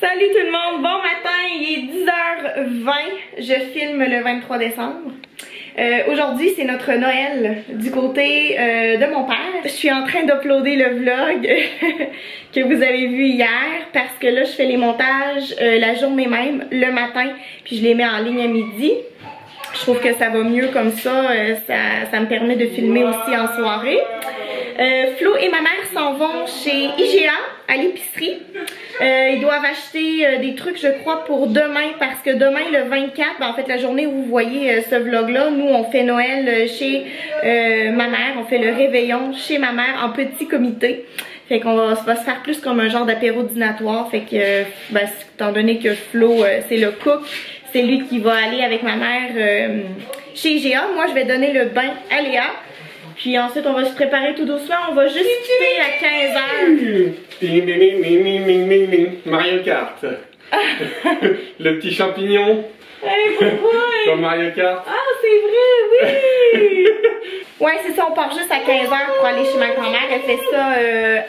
Salut tout le monde, bon matin, il est 10h20, je filme le 23 décembre. Aujourd'hui c'est notre Noël du côté de mon père. Je suis en train d'uploader le vlog que vous avez vu hier parce que là je fais les montages la journée même, le matin, puis je les mets en ligne à midi. Je trouve que ça va mieux comme ça, ça me permet de filmer aussi en soirée. Flo et ma mère s'en vont chez IGA à l'épicerie. Ils doivent acheter des trucs je crois pour demain parce que demain le 24, en fait la journée où vous voyez ce vlog là, nous on fait Noël chez ma mère, on fait le réveillon chez ma mère en petit comité. Fait qu'on va se faire plus comme un genre d'apéro dînatoire. Fait que étant donné que Flo c'est le cook, c'est lui qui va aller avec ma mère chez IGA. Moi je vais donner le bain à Léa. Puis ensuite, on va se préparer tout doucement. On va juste quitter à 15h. Mario Kart. Le petit champignon. Hey, pourquoi? Comme Mario Kart. Ah, c'est vrai, oui! Ouais, c'est ça. On part juste à 15h pour aller chez ma grand-mère. Elle fait ça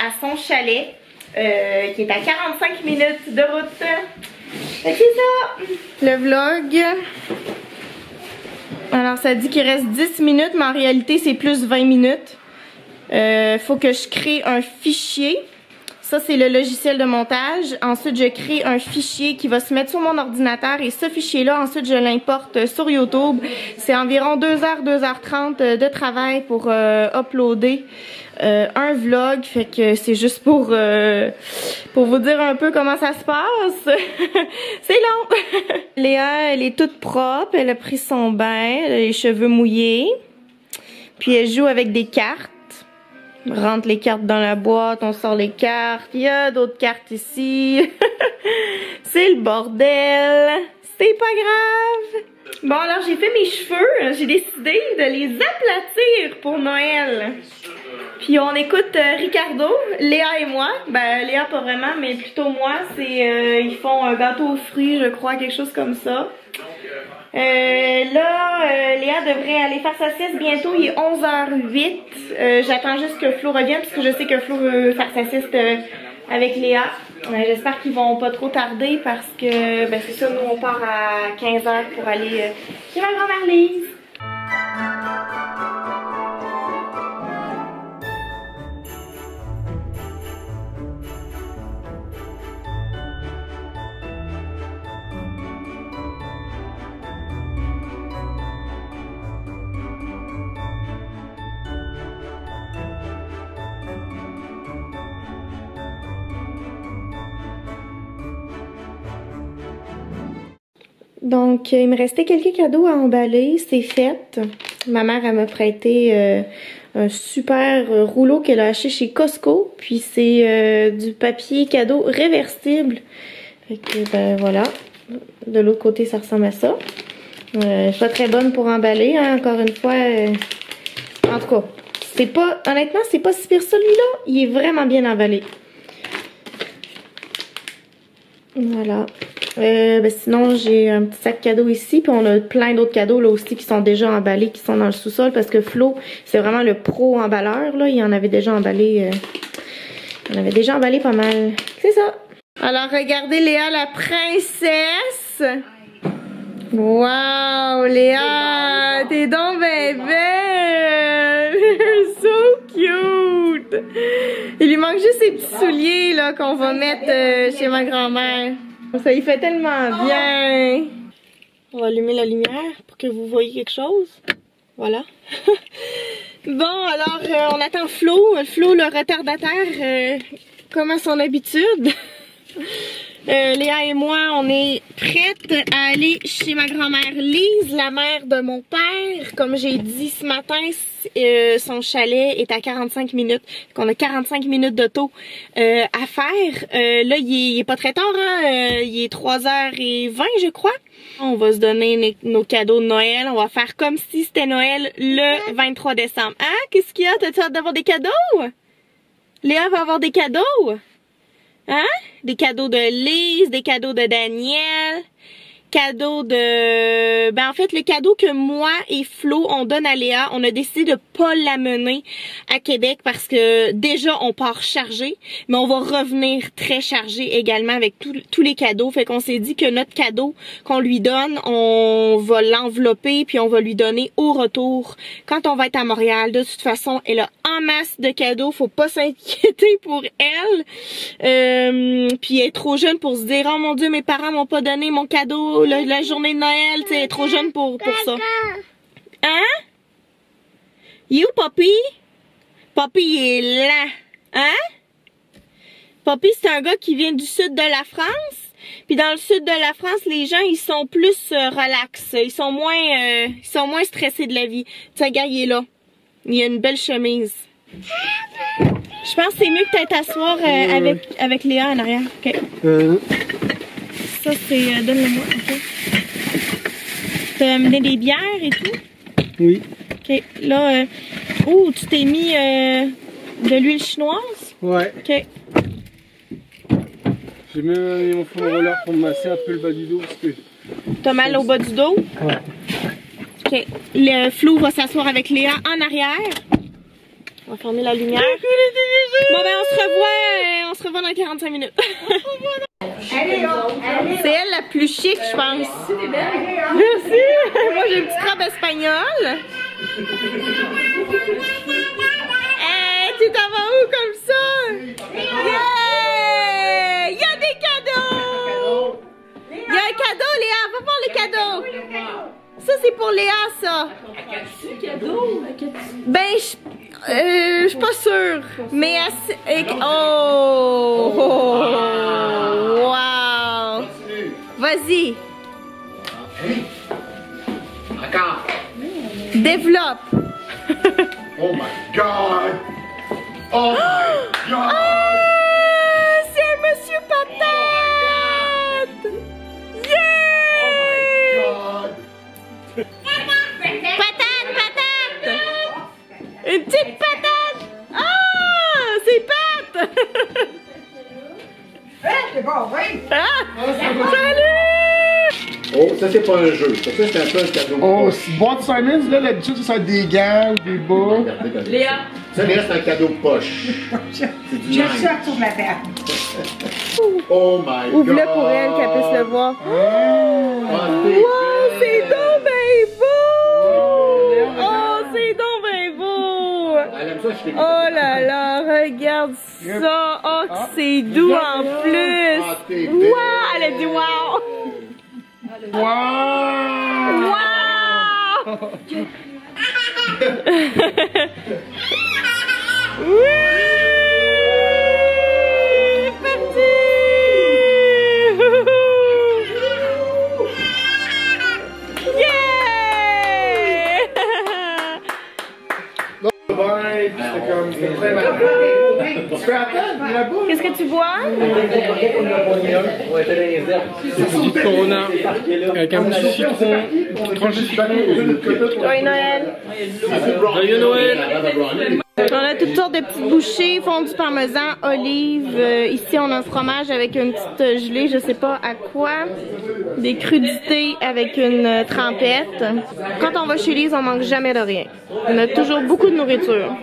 à son chalet, qui est à 45 minutes de route. Fait que c'est ça. Le vlog. Alors ça dit qu'il reste 10 minutes, mais en réalité c'est plus 20 minutes. Faut que je crée un fichier. Ça c'est le logiciel de montage. Ensuite je crée un fichier qui va se mettre sur mon ordinateur et ce fichier là ensuite je l'importe sur YouTube. C'est environ 2h, 2h30 de travail pour uploader un vlog. Fait que c'est juste pour vous dire un peu comment ça se passe. C'est long. Léa elle est toute propre, elle a pris son bain, elle a les cheveux mouillés. Puis elle joue avec des cartes. On rentre les cartes dans la boîte, on sort les cartes. Il y a d'autres cartes ici. C'est le bordel. C'est pas grave. Bon alors j'ai fait mes cheveux. J'ai décidé de les aplatir pour Noël. Puis on écoute Ricardo, Léa et moi. Ben Léa pas vraiment, mais plutôt moi. C'est ils font un gâteau aux fruits, je crois, quelque chose comme ça. Léa devrait aller faire sa sieste bientôt, il est 11h08. J'attends juste que Flo revienne parce que je sais que Flo veut faire sa sieste avec Léa. J'espère qu'ils vont pas trop tarder parce que c'est ça, nous on part à 15h pour aller chez ma grand-mère Lise. Donc, il me restait quelques cadeaux à emballer, c'est fait. Ma mère, elle m'a prêté un super rouleau qu'elle a acheté chez Costco. Puis c'est du papier cadeau réversible. Fait que, voilà. De l'autre côté, ça ressemble à ça. Je suis pas très bonne pour emballer, hein, encore une fois. En tout cas, c'est pas... Honnêtement, c'est pas si pire. Celui-là, il est vraiment bien emballé. Voilà. Sinon j'ai un petit sac cadeau ici, puis on a plein d'autres cadeaux là aussi qui sont déjà emballés, qui sont dans le sous-sol parce que Flo c'est vraiment le pro emballeur là, il en avait déjà emballé pas mal. C'est ça. Alors regardez Léa la princesse. Wow Léa, t'es donc ben belle. So cute. Il lui manque juste ses petits souliers là qu'on va mettre chez ma grand-mère. Ça y fait tellement bien. On va allumer la lumière pour que vous voyez quelque chose. Voilà. Bon, alors on attend Flo. Flo le retardataire, comme à son habitude. Léa et moi, on est prêtes à aller chez ma grand-mère Lise, la mère de mon père. Comme j'ai dit ce matin, son chalet est à 45 minutes. On a 45 minutes d'auto à faire. Là, il est pas très tard, hein? Il est 3h20, je crois. On va se donner nos cadeaux de Noël. On va faire comme si c'était Noël le 23 décembre. Hein? Qu'est-ce qu'il y a? T'as hâte d'avoir des cadeaux? Léa va avoir des cadeaux? Hein? Des cadeaux de Lise, des cadeaux de Daniel. cadeau de... Ben en fait, le cadeau que moi et Flo, on donne à Léa, on a décidé de pas l'amener à Québec parce que déjà, on part chargé, mais on va revenir très chargé également avec tous les cadeaux. Fait qu'on s'est dit que notre cadeau qu'on lui donne, on va l'envelopper puis on va lui donner au retour quand on va être à Montréal. De toute façon, elle a en masse de cadeaux, faut pas s'inquiéter pour elle. Puis elle est trop jeune pour se dire, oh mon Dieu, mes parents m'ont pas donné mon cadeau la journée de Noël, tu sais, elle est trop jeune pour ça. Hein? You, Poppy? Poppy, il est là. Hein? Poppy, c'est un gars qui vient du sud de la France. Puis dans le sud de la France, les gens, ils sont plus relax. Ils sont moins stressés de la vie. Tu sais, gars, il est là. Il a une belle chemise. Je pense que c'est mieux que tu aies t'asseoir avec Léa en arrière. OK. Ça, c'est... donne-le-moi. OK. T'as amené des bières et tout? Oui. OK. Là, tu t'es mis de l'huile chinoise? Ouais. OK. J'ai mis mon foam roller pour me masser un peu le bas du dos parce que... T'as mal au bas du dos? Ouais. OK. Le Flo va s'asseoir avec Léa en arrière. On va fermer la lumière. Bon ben on se revoit dans 45 minutes. C'est elle la plus chic, je pense. Merci. Moi j'ai une petite robe espagnole. Hey, tu t'en vas où comme ça? Yeah! Il y a des cadeaux! Il y a un cadeau, Léa. Va voir les cadeaux. Ça c'est pour Léa, ça. Ben je suis pas sûre. Mais oh! Wow! Vas-y. Encore. Développe. Oh my God! Oh my God! Ah, c'est un monsieur patate! Yeah! Oh my God! Patate! Une petite patate! Ah! C'est Pat! C'est bon, oui! Ah! Salut! Oh, ça c'est pas un jeu. Ça c'est un peu un cadeau. Oh, boîte Simons, là, d'habitude, ça des gants, des bas. Regardez comme Léa. Ça, Léa, c'est un cadeau poche. C'est du Je nice. sors sur la table. Oh my God! Ouvre-le pour elle, qu'elle puisse le voir. Ah, Wow, c'est donc ben beau! Oh, c'est donc ben beau! Elle aime ça, je t'ai Oh là là, regarde ça! Oh, que c'est doux en plus! Ah, t'es Wow! belle. Elle a dit wow! Wow! Wow! Oui! Parti! Yeah! Ouais, c'était comme... C'était très marrant. Tu fais attendre, là-bas? Qu'est-ce que tu bois? C'est du Corona. Avec un petit citron, une tranche de citron. Joyeux Noël! Joyeux Noël! On a toutes sortes de petites bouchées, fondu parmesan, olives. Ici, on a un fromage avec une petite gelée, je sais pas à quoi. Des crudités avec une trempette. Quand on va chez Lise, on manque jamais de rien. On a toujours beaucoup de nourriture.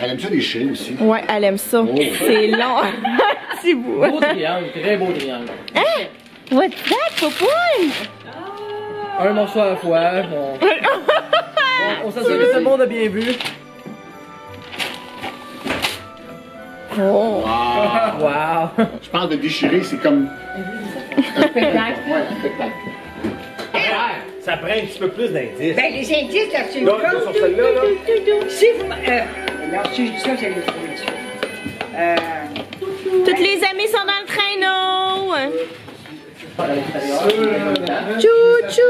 Elle aime ça des chiens aussi. Ouais, elle aime ça. C'est long. Petit bout. Beau triangle, très beau triangle. Hein? What's that, Popoune? Un morceau à la fois. On s'assure que tout le monde a bien vu. Oh. Wow. Je parle de déchirer, c'est comme... un spectacle. Ouais, un spectacle. Ça prend un petit peu plus d'indices. Ben, les indices, là, c'est Non, sur celle-là, là. Si vous... alors, si je dis ça, vous allez le trouver ça. Toutes les amies sont dans le traîneau. Chou-chou.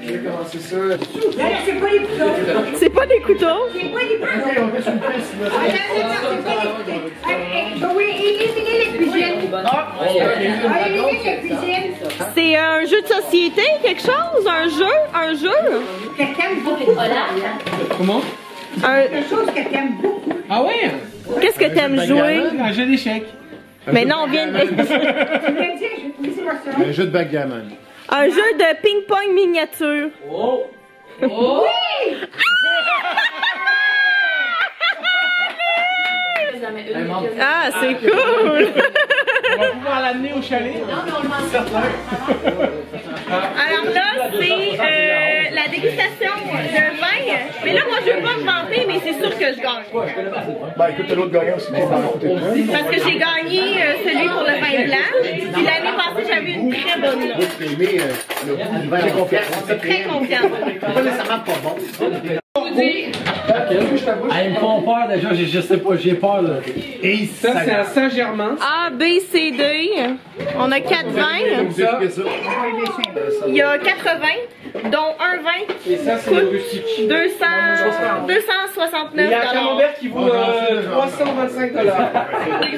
J'ai commencé ça. Non, non, c'est pas les couteaux. C'est pas des couteaux. C'est pas les couteaux. Ah, non, c'est pas les couteaux. Oui, éliminez les cuisines. Éliminez les cuisines. C'est un jeu de société, quelque chose? Un jeu? Que t'aimes beaucoup. Comment? Quelque chose que t'aimes beaucoup. Ah ouais? Qu'est-ce que t'aimes jouer? Un jeu d'échecs. Mais non, on vient de... Tu me dis, c'est quoi ça? Un jeu de backgammon. Un jeu de ping-pong miniature. Oh! Oui! Ah, c'est cool! On va pouvoir l'amener au chalet. Alors là, c'est la dégustation de vin. Mais là, moi, je ne veux pas me vanter, mais c'est sûr que je gagne. Ben écoute, t'as l'autre gagnant aussi qui est à côté de toi. Parce que j'ai gagné celui pour le vin blanc. Puis l'année passée, j'avais une très bonne note. J'ai aimé le goût du vin. Très confiant. Très confiante. Pas nécessairement pas bon. Ah, ils me font peur déjà, je sais pas, j'ai peur là. Et Ça, c'est un Saint-Germain. A, B, C, D. On a 4 vins. Ça. Il y a 80, dont un vin Et ça, c'est le rustique. 269 Il y a un camembert qui vaut 325 $.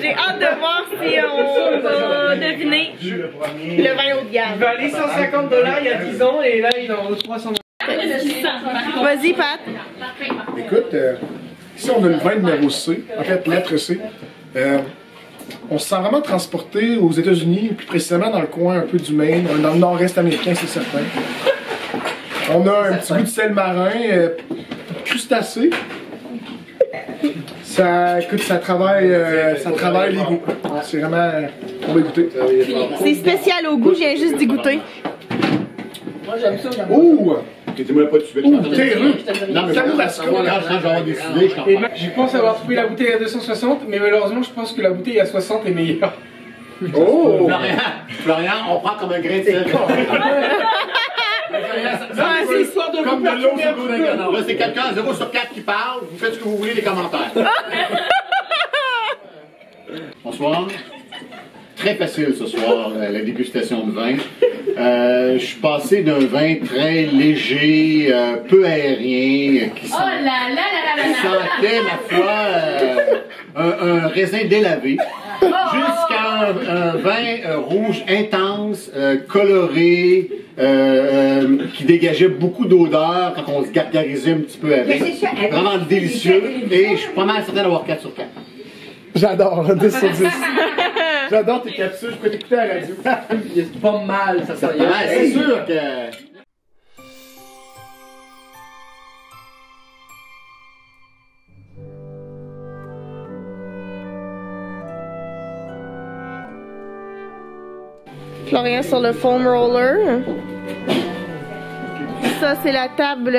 J'ai hâte de voir si on va deviner le vin haut de Il gamme. valait 150 $ il y a 10 ans et là, il en vaut 300 $. Vas-y, Pat. Écoute, ici on a le vin numéro C, en fait lettre C. On se sent vraiment transporté aux États-Unis, plus précisément dans le coin un peu du Maine, dans le nord-est américain, c'est certain. On a un petit goût de sel marin, crustacé. Ça, écoute, ça travaille les goûts. C'est vraiment, on va goûter. C'est spécial au goût, je viens juste d'y goûter. Ouh! Dis-moi pas tout de suite. Ouh, terreux! Non, mais Ça nous quand rassure. je vais avoir décidé, je t'en Et parle. je pense avoir trouvé la bouteille à 260, mais malheureusement, je pense que la bouteille à 60 est meilleure. Oh! Florian, on prend comme un grain de sel. C'est l'histoire de Comme vous de l'eau perturber un sur peu. l'eau. Là, c'est quelqu'un 0 sur 4 qui parle. Vous faites ce que vous voulez, les commentaires. Bonsoir. Très facile ce soir, la dégustation de vin. Je suis passé d'un vin très léger, peu aérien, qui sentait, ma foi, un raisin délavé, jusqu'à un vin rouge intense, coloré, qui dégageait beaucoup d'odeur quand on se gargarisait un petit peu avec. Vraiment délicieux, et je suis pas mal certain d'avoir 4 sur 4. J'adore, 10 sur 10. J'adore tes capsules, je peux t'écouter à la radio. C'est pas mal, ça sent. Ouais, c'est sûr que... Florian sur le foam roller. Ça, c'est la table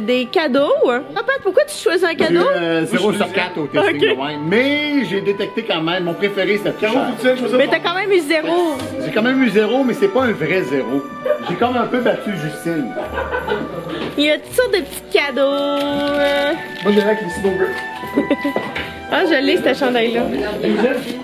des cadeaux. Ah, Pat, pourquoi tu choisis un cadeau? 0 sur 4 au testing Ok. de wine. Mais j'ai détecté quand même, mon préféré c'était plus cher. Mais t'as quand même eu 0. J'ai quand même eu 0, mais c'est pas un vrai 0. J'ai comme un peu battu Justine. Il y a toutes sortes de petits cadeaux. Moi, j'ai avec les Snowbirds. Ah, je l'ai, cette chandail-là. Merci.